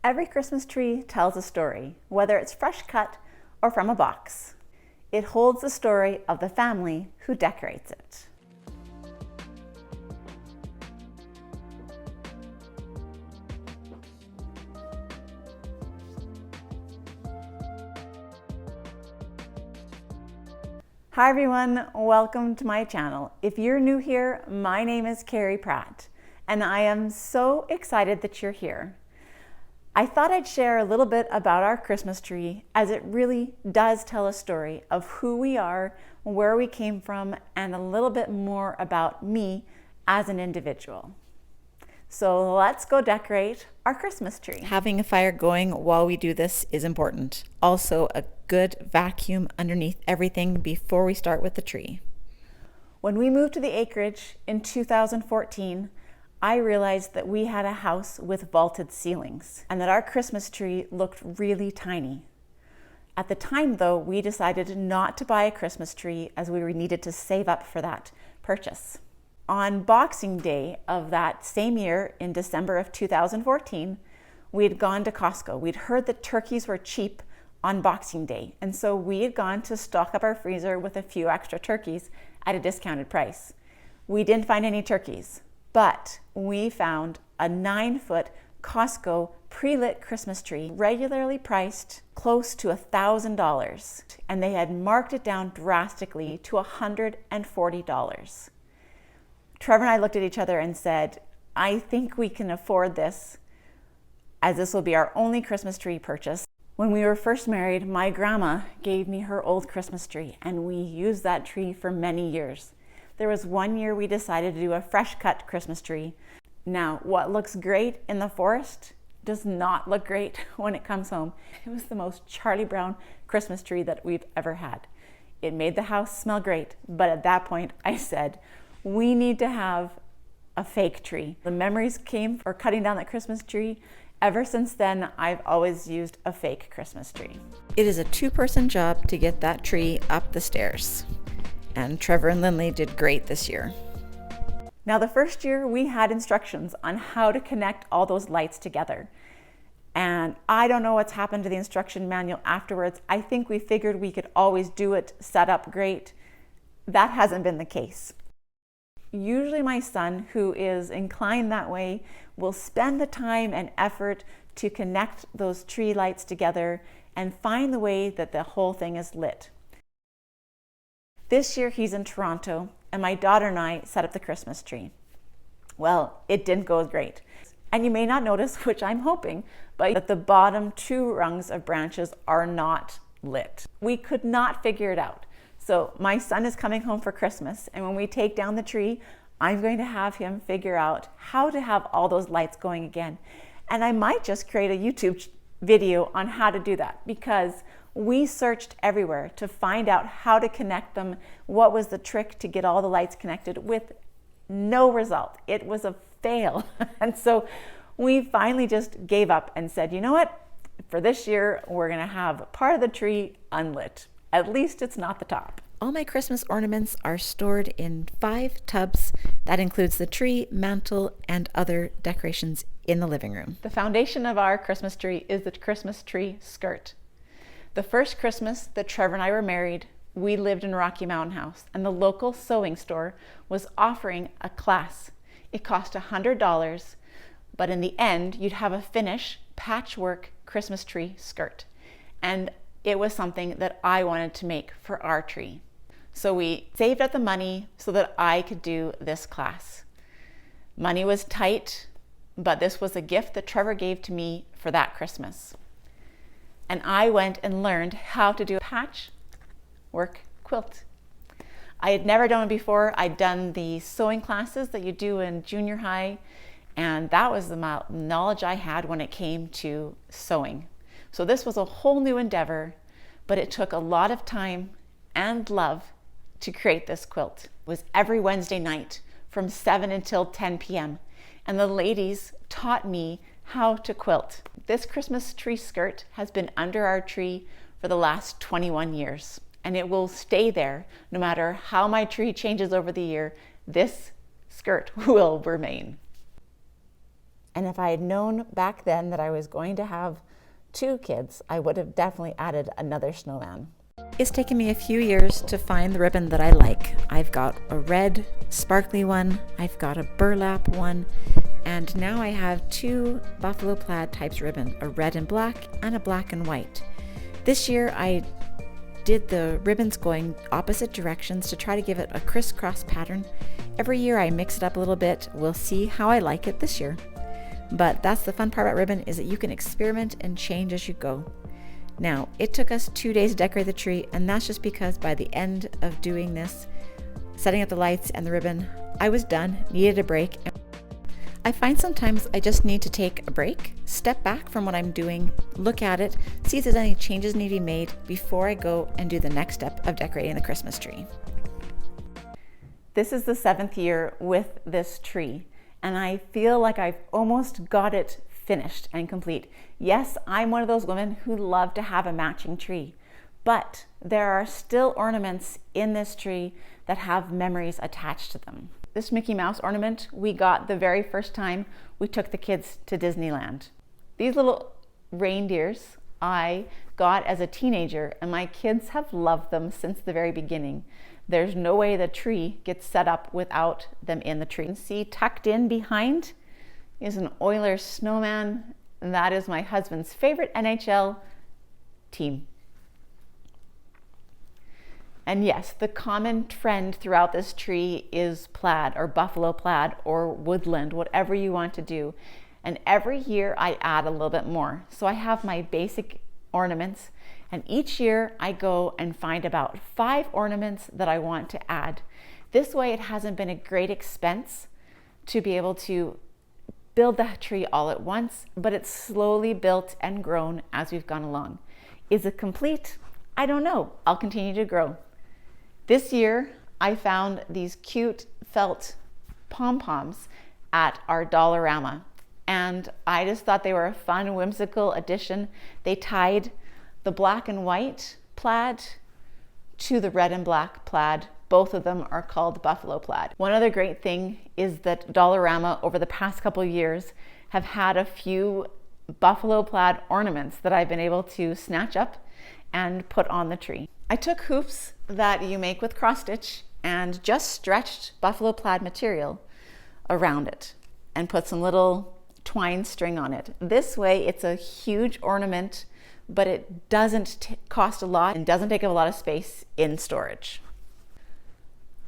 Every Christmas tree tells a story, whether it's fresh cut or from a box. It holds the story of the family who decorates it. Hi everyone, welcome to my channel. If you're new here, my name is Carrie Pratt, and I am so excited that you're here. I thought I'd share a little bit about our Christmas tree, as it really does tell a story of who we are, where we came from, and a little bit more about me as an individual. So let's go decorate our Christmas tree. Having a fire going while we do this is important. Also, a good vacuum underneath everything before we start with the tree. When we moved to the acreage in 2014, I realized that we had a house with vaulted ceilings and that our Christmas tree looked really tiny. At the time though, we decided not to buy a Christmas tree as we needed to save up for that purchase. On Boxing Day of that same year in December of 2014, we had gone to Costco. We'd heard that turkeys were cheap on Boxing Day, and so we had gone to stock up our freezer with a few extra turkeys at a discounted price. We didn't find any turkeys, but we found a 9-foot Costco pre-lit Christmas tree, regularly priced close to $1,000, and they had marked it down drastically to $140. Trevor and I looked at each other and said, I think we can afford this, as this will be our only Christmas tree purchase. When we were first married, my grandma gave me her old Christmas tree, and we used that tree for many years. There was one year we decided to do a fresh cut Christmas tree. Now, what looks great in the forest does not look great when it comes home. It was the most Charlie Brown Christmas tree that we've ever had. It made the house smell great, but at that point I said, we need to have a fake tree. The memories came for cutting down that Christmas tree. Ever since then, I've always used a fake Christmas tree. It is a 2-person job to get that tree up the stairs. And Trevor and Lindley did great this year. Now, the first year we had instructions on how to connect all those lights together. And I don't know what's happened to the instruction manual afterwards. I think we figured we could always do it, set up great. That hasn't been the case. Usually my son, who is inclined that way, will spend the time and effort to connect those tree lights together and find the way that the whole thing is lit. This year he's in Toronto, and my daughter and I set up the Christmas tree. Well, it didn't go great. And you may not notice, which I'm hoping, but that the bottom 2 rungs of branches are not lit. We could not figure it out. So my son is coming home for Christmas, and when we take down the tree, I'm going to have him figure out how to have all those lights going again. And I might just create a YouTube video on how to do that, because we searched everywhere to find out how to connect them, what was the trick to get all the lights connected, with no result. It was a fail. And so we finally just gave up and said, you know what? For this year, we're gonna have part of the tree unlit. At least it's not the top. All my Christmas ornaments are stored in 5 tubs. That includes the tree, mantle, and other decorations in the living room. The foundation of our Christmas tree is the Christmas tree skirt. The first Christmas that Trevor and I were married, we lived in Rocky Mountain House, and the local sewing store was offering a class. It cost $100, but in the end, you'd have a finish patchwork Christmas tree skirt. And it was something that I wanted to make for our tree. So we saved up the money so that I could do this class. Money was tight, but this was a gift that Trevor gave to me for that Christmas. And I went and learned how to do a patchwork quilt. I had never done it before. I'd done the sewing classes that you do in junior high, and that was the knowledge I had when it came to sewing. So this was a whole new endeavor, but it took a lot of time and love to create this quilt. It was every Wednesday night from 7 until 10 p.m. And the ladies taught me how to quilt. This Christmas tree skirt has been under our tree for the last 21 years, and it will stay there no matter how my tree changes over the year. This skirt will remain. And if I had known back then that I was going to have 2 kids, I would have definitely added another snowman. It's taken me a few years to find the ribbon that I like. I've got a red sparkly one, I've got a burlap one, and now I have 2 buffalo plaid types ribbon, a red and black and a black and white. This year I did the ribbons going opposite directions to try to give it a crisscross pattern. Every year I mix it up a little bit. We'll see how I like it this year. But that's the fun part about ribbon, is that you can experiment and change as you go. Now, it took us 2 days to decorate the tree, and that's just because by the end of doing this, setting up the lights and the ribbon, I was done, needed a break. I find sometimes I just need to take a break, step back from what I'm doing, look at it, see if there's any changes need to be made before I go and do the next step of decorating the Christmas tree. This is the 7th year with this tree, and I feel like I've almost got it finished and complete. Yes, I'm one of those women who love to have a matching tree, but there are still ornaments in this tree that have memories attached to them. This Mickey Mouse ornament we got the very first time we took the kids to Disneyland. These little reindeers I got as a teenager, and my kids have loved them since the very beginning. There's no way the tree gets set up without them in the tree. You can see tucked in behind is an Oilers snowman, and that is my husband's favorite NHL team. And yes, the common trend throughout this tree is plaid or buffalo plaid or woodland, whatever you want to do. And every year I add a little bit more. So I have my basic ornaments, and each year I go and find about 5 ornaments that I want to add. This way it hasn't been a great expense to be able to build the tree all at once, but it's slowly built and grown as we've gone along. Is it complete? I don't know. I'll continue to grow. This year, I found these cute felt pom-poms at our Dollarama, and I just thought they were a fun, whimsical addition. They tied the black and white plaid to the red and black plaid. Both of them are called buffalo plaid. One other great thing is that Dollarama over the past couple of years have had a few buffalo plaid ornaments that I've been able to snatch up and put on the tree. I took hoops that you make with cross stitch and just stretched buffalo plaid material around it and put some little twine string on it. This way it's a huge ornament, but it doesn't cost a lot and doesn't take up a lot of space in storage.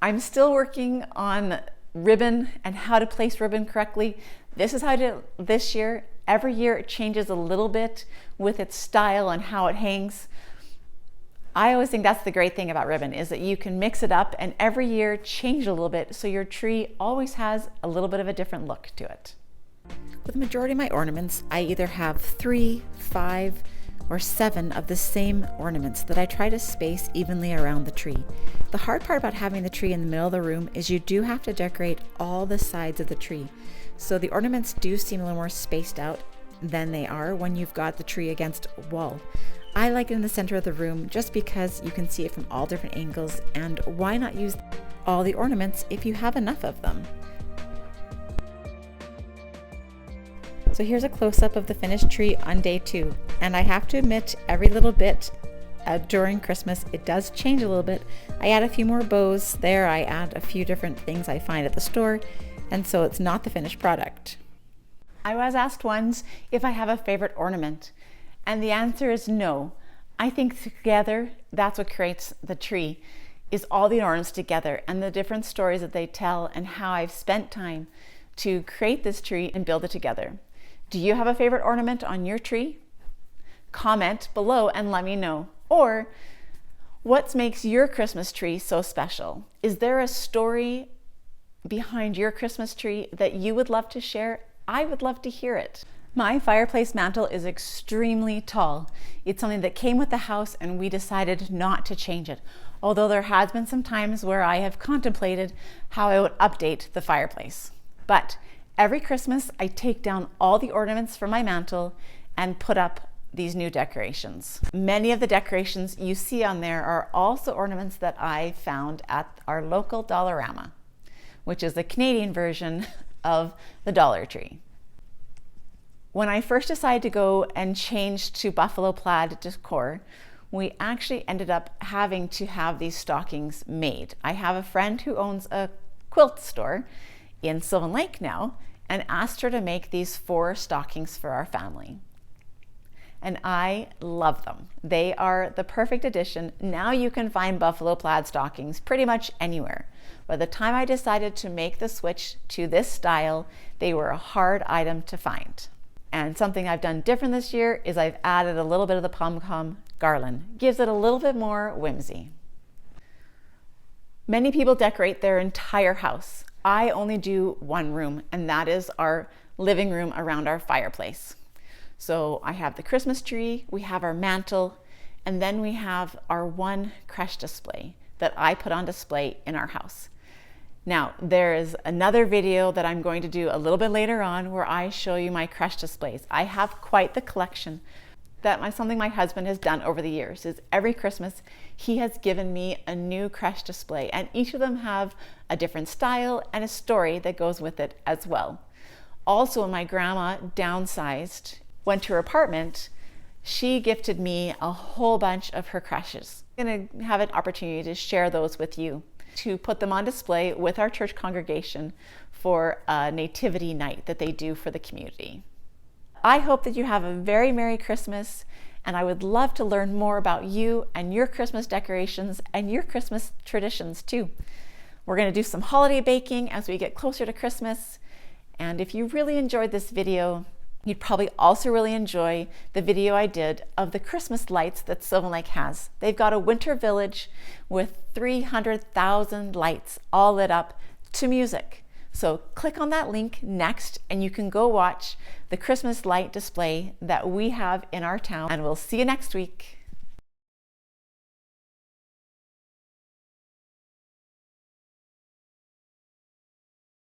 I'm still working on ribbon and how to place ribbon correctly. This is how I did it this year. Every year it changes a little bit with its style and how it hangs. I always think that's the great thing about ribbon, is that you can mix it up and every year change a little bit, so your tree always has a little bit of a different look to it. With the majority of my ornaments, I either have 3, 5, or 7 of the same ornaments that I try to space evenly around the tree. The hard part about having the tree in the middle of the room is you do have to decorate all the sides of the tree. So the ornaments do seem a little more spaced out than they are when you've got the tree against a wall. I like it in the center of the room just because you can see it from all different angles, and why not use all the ornaments if you have enough of them? So here's a close-up of the finished tree on day 2, and I have to admit, every little bit during Christmas it does change a little bit. I add a few more bows there, I add a few different things I find at the store, and so it's not the finished product. I was asked once if I have a favorite ornament, and the answer is no. I think together that's what creates the tree, is all the ornaments together and the different stories that they tell and how I've spent time to create this tree and build it together. Do you have a favorite ornament on your tree? Comment below and let me know. Or what makes your Christmas tree so special? Is there a story behind your Christmas tree that you would love to share? I would love to hear it. My fireplace mantle is extremely tall. It's something that came with the house and we decided not to change it. Although there has been some times where I have contemplated how I would update the fireplace. But every Christmas I take down all the ornaments from my mantle and put up these new decorations. Many of the decorations you see on there are also ornaments that I found at our local Dollarama, which is the Canadian version of the Dollar Tree. When I first decided to go and change to buffalo plaid decor, we actually ended up having to have these stockings made. I have a friend who owns a quilt store in Sylvan Lake now and asked her to make these 4 stockings for our family. And I love them. They are the perfect addition. Now you can find buffalo plaid stockings pretty much anywhere. By the time I decided to make the switch to this style, they were a hard item to find. And something I've done different this year is I've added a little bit of the pom-pom garland. Gives it a little bit more whimsy. Many people decorate their entire house. I only do one room, and that is our living room around our fireplace. So I have the Christmas tree, we have our mantle, and then we have our one creche display that I put on display in our house. Now, there is another video that I'm going to do a little bit later on where I show you my creche displays. I have quite the collection. Something my husband has done over the years is every Christmas he has given me a new creche display, and each of them have a different style and a story that goes with it as well. Also, when my grandma downsized, went to her apartment, she gifted me a whole bunch of her creches. I'm going to have an opportunity to share those with you, to put them on display with our church congregation for a nativity night that they do for the community. I hope that you have a very Merry Christmas, and I would love to learn more about you and your Christmas decorations and your Christmas traditions too. We're going to do some holiday baking as we get closer to Christmas, and if you really enjoyed this video, you'd probably also really enjoy the video I did of the Christmas lights that Sylvan Lake has. They've got a winter village with 300,000 lights all lit up to music. So click on that link next and you can go watch the Christmas light display that we have in our town, and we'll see you next week.